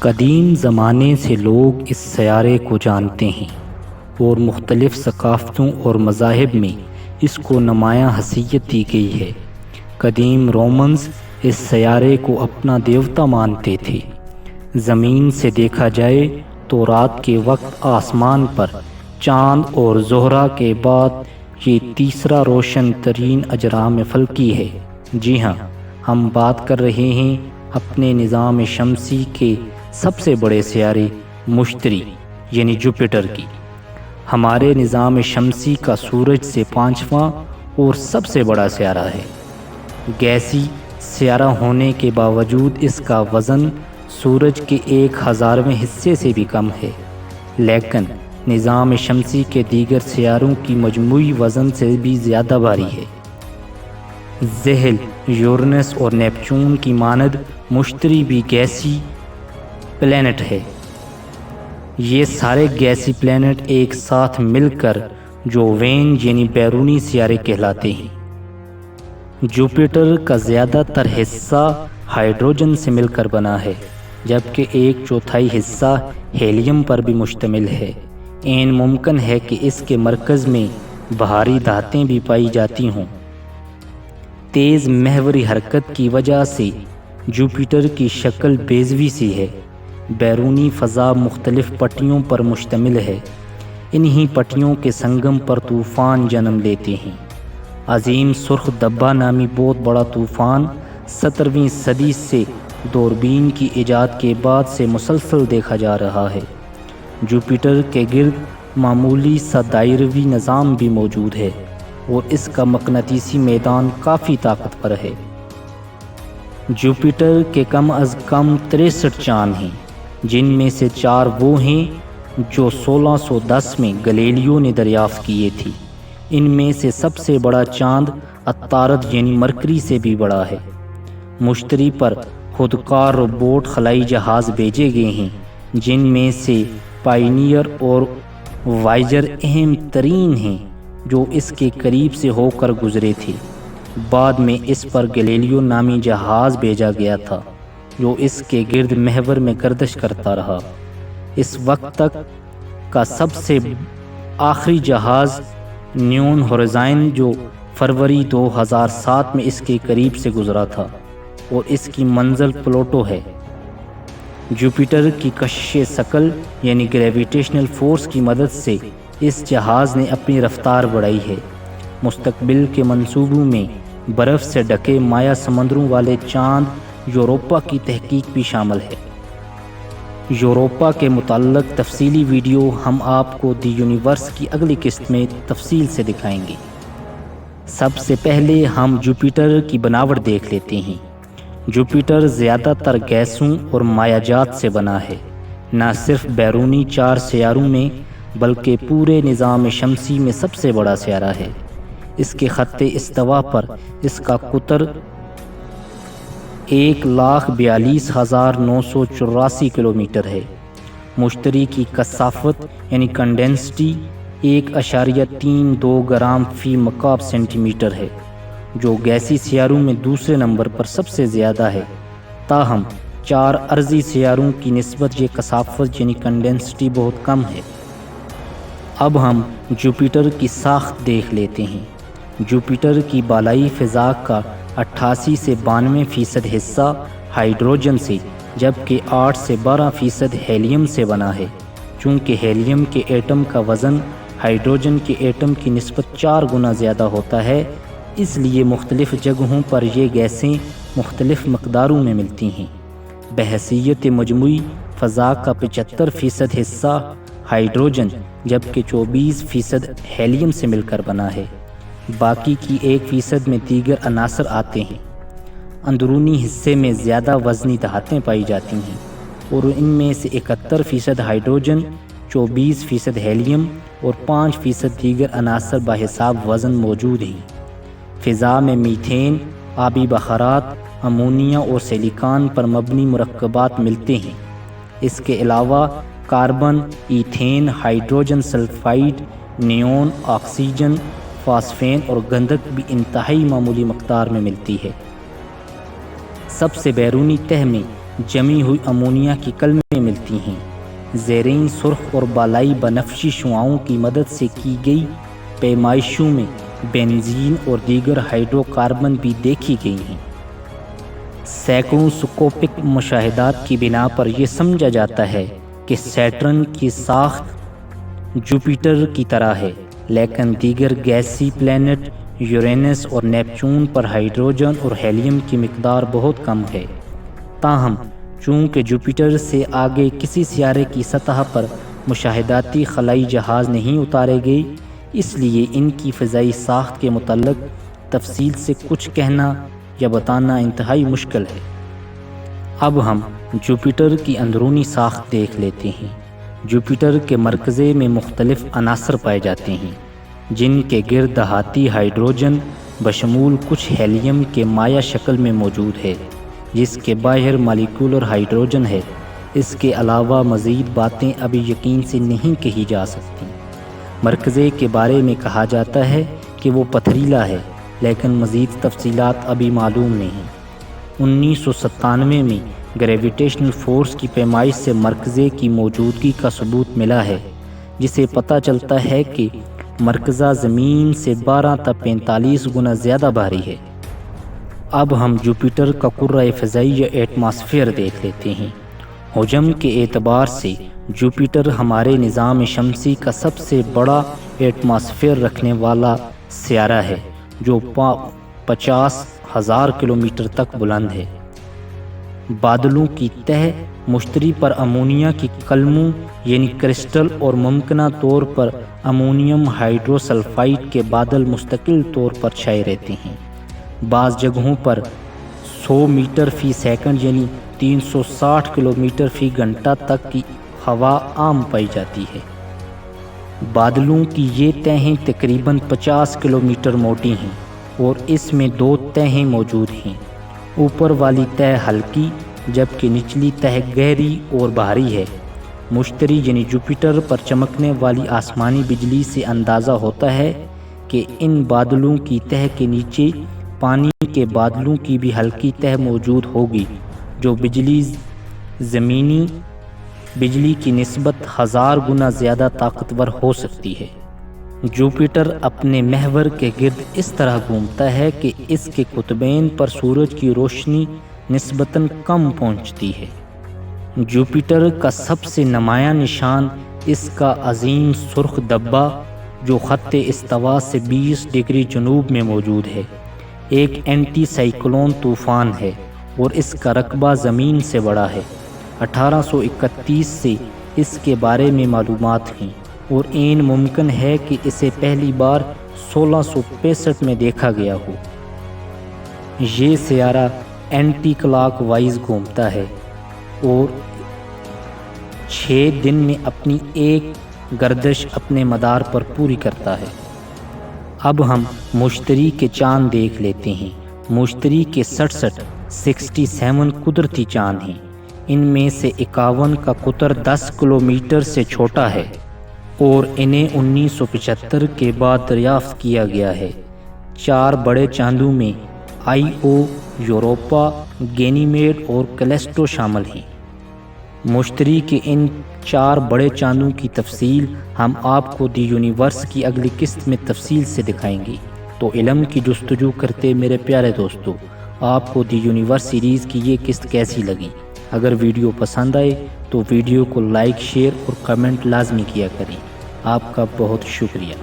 قدیم زمانے سے لوگ اس سیارے کو جانتے ہیں اور مختلف ثقافتوں اور مذاہب میں اس کو نمایاں حیثیت دی گئی ہے۔ قدیم رومنز اس سیارے کو اپنا دیوتا مانتے تھے۔ زمین سے دیکھا جائے تو رات کے وقت آسمان پر چاند اور زہرہ کے بعد یہ تیسرا روشن ترین اجرام فلکی ہے۔ جی ہاں، ہم بات کر رہے ہیں اپنے نظام شمسی کے سب سے بڑے سیارے مشتری یعنی جوپیٹر کی۔ ہمارے نظام شمسی کا سورج سے 5واں اور سب سے بڑا سیارہ ہے۔ گیسی سیارہ ہونے کے باوجود اس کا وزن سورج کے 1/1000 حصے سے بھی کم ہے، لیکن نظام شمسی کے دیگر سیاروں کی مجموعی وزن سے بھی زیادہ بھاری ہے۔ زحل، یورینس اور نیپچون کی مانند مشتری بھی گیسی پلینٹ ہے۔ یہ سارے گیسی پلینٹ ایک ساتھ مل کر جووین یعنی بیرونی سیارے کہلاتے ہیں۔ جوپیٹر کا زیادہ تر حصہ ہائیڈروجن سے مل کر بنا ہے، جبکہ 1/4 حصہ ہیلیم پر بھی مشتمل ہے۔ عین ممکن ہے کہ اس کے مرکز میں بھاری دھاتیں بھی پائی جاتی ہوں۔ تیز محوری حرکت کی وجہ سے جوپیٹر کی شکل بیضوی سی ہے۔ بیرونی فضا مختلف پٹیوں پر مشتمل ہے۔ انہی پٹیوں کے سنگم پر طوفان جنم لیتے ہیں۔ عظیم سرخ دبہ نامی بہت بڑا طوفان 17ویں صدی سے دوربین کی ایجاد کے بعد سے مسلسل دیکھا جا رہا ہے۔ جوپیٹر کے گرد معمولی سا دائروی نظام بھی موجود ہے اور اس کا مقناطیسی میدان کافی طاقتور ہے۔ جوپیٹر کے کم از کم 63 چاند ہیں، جن میں سے 4 وہ ہیں جو 1610 میں گلیلیو نے دریافت کیے تھے۔ ان میں سے سب سے بڑا چاند عطارد یعنی مرکری سے بھی بڑا ہے۔ مشتری پر خودکار روبوٹ خلائی جہاز بھیجے گئے ہیں، جن میں سے پائنیئر اور وائجر اہم ترین ہیں، جو اس کے قریب سے ہو کر گزرے تھے۔ بعد میں اس پر گلیلیو نامی جہاز بھیجا گیا تھا، جو اس کے گرد محور میں گردش کرتا رہا۔ اس وقت تک کا سب سے آخری جہاز نیون ہورائزن جو فروری 2007 میں اس کے قریب سے گزرا تھا، اور اس کی منزل پلوٹو ہے۔ جوپیٹر کی کشش ثقل یعنی گریویٹیشنل فورس کی مدد سے اس جہاز نے اپنی رفتار بڑھائی ہے۔ مستقبل کے منصوبوں میں برف سے ڈھکے مائع سمندروں والے چاند یوروپا کی تحقیق بھی شامل ہے۔ یوروپا کے متعلق تفصیلی ویڈیو ہم آپ کو دی یونیورس کی اگلی قسط میں تفصیل سے دکھائیں گے۔ سب سے پہلے ہم جوپیٹر کی بناوٹ دیکھ لیتے ہیں۔ جوپیٹر زیادہ تر گیسوں اور مائعات سے بنا ہے۔ نہ صرف بیرونی 4 سیاروں میں بلکہ پورے نظام شمسی میں سب سے بڑا سیارہ ہے۔ اس کے خط استوا پر اس کا قطر 1,42,984 کلومیٹر ہے۔ مشتری کی کثافت یعنی کنڈینسٹی 1.32 گرام فی مکعب سینٹی میٹر ہے، جو گیسی سیاروں میں دوسرے نمبر پر سب سے زیادہ ہے۔ تاہم 4 ارضی سیاروں کی نسبت یہ کثافت یعنی کنڈینسٹی بہت کم ہے۔ اب ہم جوپیٹر کی ساخت دیکھ لیتے ہیں۔ جوپیٹر کی بالائی فضا کا 88 سے 92% حصہ ہائیڈروجن سے، جبکہ 8 سے 12% ہیلیم سے بنا ہے۔ چونکہ ہیلیم کے ایٹم کا وزن ہائیڈروجن کے ایٹم کی نسبت 4 گنا زیادہ ہوتا ہے، اس لیے مختلف جگہوں پر یہ گیسیں مختلف مقداروں میں ملتی ہیں۔ بحیثیت مجموعی فضا کا 75% حصہ ہائیڈروجن جبکہ 24% ہیلیم سے مل کر بنا ہے۔ باقی کی 1% میں دیگر عناصر آتے ہیں۔ اندرونی حصے میں زیادہ وزنی دھاتیں پائی جاتی ہیں، اور ان میں سے 71% ہائیڈروجن، 24% ہیلیم اور 5% دیگر عناصر بحساب وزن موجود ہیں۔ فضا میں میتھین، آبی بخارات، امونیا اور سلیکان پر مبنی مرکبات ملتے ہیں۔ اس کے علاوہ carbon, ethane, hydrogen sulphide, neon, oxygen, phosphine اور گندھک بھی انتہائی معمولی مقدار میں ملتی ہے۔ سب سے بیرونی تہہ میں جمی ہوئی امونیا کی کلمے ملتی ہیں۔ زیرین سرخ اور بالائی بنفشی شعاعوں کی مدد سے کی گئی پیمائشوں میں بینزین اور دیگر ہائیڈرو کاربن بھی دیکھی گئی ہیں۔ سینکڑوں سکوپک مشاہدات کی بنا پر یہ سمجھا جاتا ہے کہ سیٹرن کی ساخت جوپیٹر کی طرح ہے، لیکن دیگر گیسی پلینٹ یورینس اور نیپچون پر ہائیڈروجن اور ہیلیم کی مقدار بہت کم ہے۔ تاہم چونکہ جوپیٹر سے آگے کسی سیارے کی سطح پر مشاہداتی خلائی جہاز نہیں اتارے گئے، اس لیے ان کی فضائی ساخت کے متعلق تفصیل سے کچھ کہنا یا بتانا انتہائی مشکل ہے۔ اب ہم جوپیٹر کی اندرونی ساخت دیکھ لیتے ہیں۔ جوپیٹر کے مرکزے میں مختلف عناصر پائے جاتے ہیں، جن کے گرد دھاتی ہائیڈروجن بشمول کچھ ہیلیم کے مائع شکل میں موجود ہے، جس کے باہر مالیکولر ہائیڈروجن ہے۔ اس کے علاوہ مزید باتیں ابھی یقین سے نہیں کہی جا سکتی۔ مرکزے کے بارے میں کہا جاتا ہے کہ وہ پتھریلا ہے، لیکن مزید تفصیلات ابھی معلوم نہیں۔ 1997 میں گریویٹیشنل فورس کی پیمائش سے مرکزے کی موجودگی کا ثبوت ملا ہے، جسے پتہ چلتا ہے کہ مرکزہ زمین سے 12 تا 45 گنا زیادہ بھاری ہے۔ اب ہم جوپیٹر کا کرۂ فضائی یا ایٹماسفیئر دیکھ لیتے ہیں۔ حجم کے اعتبار سے جوپیٹر ہمارے نظام شمسی کا سب سے بڑا ایٹماسفیئر رکھنے والا سیارہ ہے، جو 50,000 کلومیٹر تک بلند ہے۔ بادلوں کی تہ مشتری پر امونیا کی کلموں یعنی کرسٹل اور ممکنہ طور پر امونیم ہائیڈروسلفائڈ کے بادل مستقل طور پر چھائے رہتے ہیں۔ بعض جگہوں پر 100 میٹر فی سیکنڈ یعنی 360 کلومیٹر فی گھنٹہ تک کی ہوا عام پائی جاتی ہے۔ بادلوں کی یہ تہیں تقریباً 50 کلومیٹر موٹی ہیں اور اس میں 2 تہیں موجود ہیں۔ اوپر والی تہ ہلکی جبکہ نچلی تہ گہری اور بھاری ہے۔ مشتری یعنی جوپیٹر پر چمکنے والی آسمانی بجلی سے اندازہ ہوتا ہے کہ ان بادلوں کی تہ کے نیچے پانی کے بادلوں کی بھی ہلکی تہ موجود ہوگی، جو زمینی بجلی کی نسبت 1000 گنا زیادہ طاقتور ہو سکتی ہے۔ جوپیٹر اپنے محور کے گرد اس طرح گھومتا ہے کہ اس کے قطبین پر سورج کی روشنی نسبتاً کم پہنچتی ہے۔ جوپیٹر کا سب سے نمایاں نشان اس کا عظیم سرخ دبا، جو خط استوا سے 20 ڈگری جنوب میں موجود ہے، ایک اینٹی سائیکلون طوفان ہے اور اس کا رقبہ زمین سے بڑا ہے۔ 1831 سے اس کے بارے میں معلومات ہیں اور عین ممکن ہے کہ اسے پہلی بار 1665 میں دیکھا گیا ہو۔ یہ سیارہ اینٹی کلاک وائز گھومتا ہے اور 6 دن میں اپنی ایک گردش اپنے مدار پر پوری کرتا ہے۔ اب ہم مشتری کے چاند دیکھ لیتے ہیں۔ مشتری کے 67 قدرتی چاند ہیں۔ ان میں سے 51 کا قطر 10 کلومیٹر سے چھوٹا ہے اور انہیں 1975 کے بعد دریافت کیا گیا ہے۔ 4 بڑے چاندوں میں آئیو، یوروپا، گینیمیڈ اور کیلسٹو شامل ہیں۔ مشتری کے ان 4 بڑے چاندوں کی تفصیل ہم آپ کو دی یونیورس کی اگلی قسط میں تفصیل سے دکھائیں گے۔ تو علم کی جستجو کرتے میرے پیارے دوستو، آپ کو دی یونیورس سیریز کی یہ قسط کیسی لگی؟ اگر ویڈیو پسند آئے تو ویڈیو کو لائک، شیئر اور کمنٹ لازمی کیا کریں۔ آپ کا بہت شکریہ۔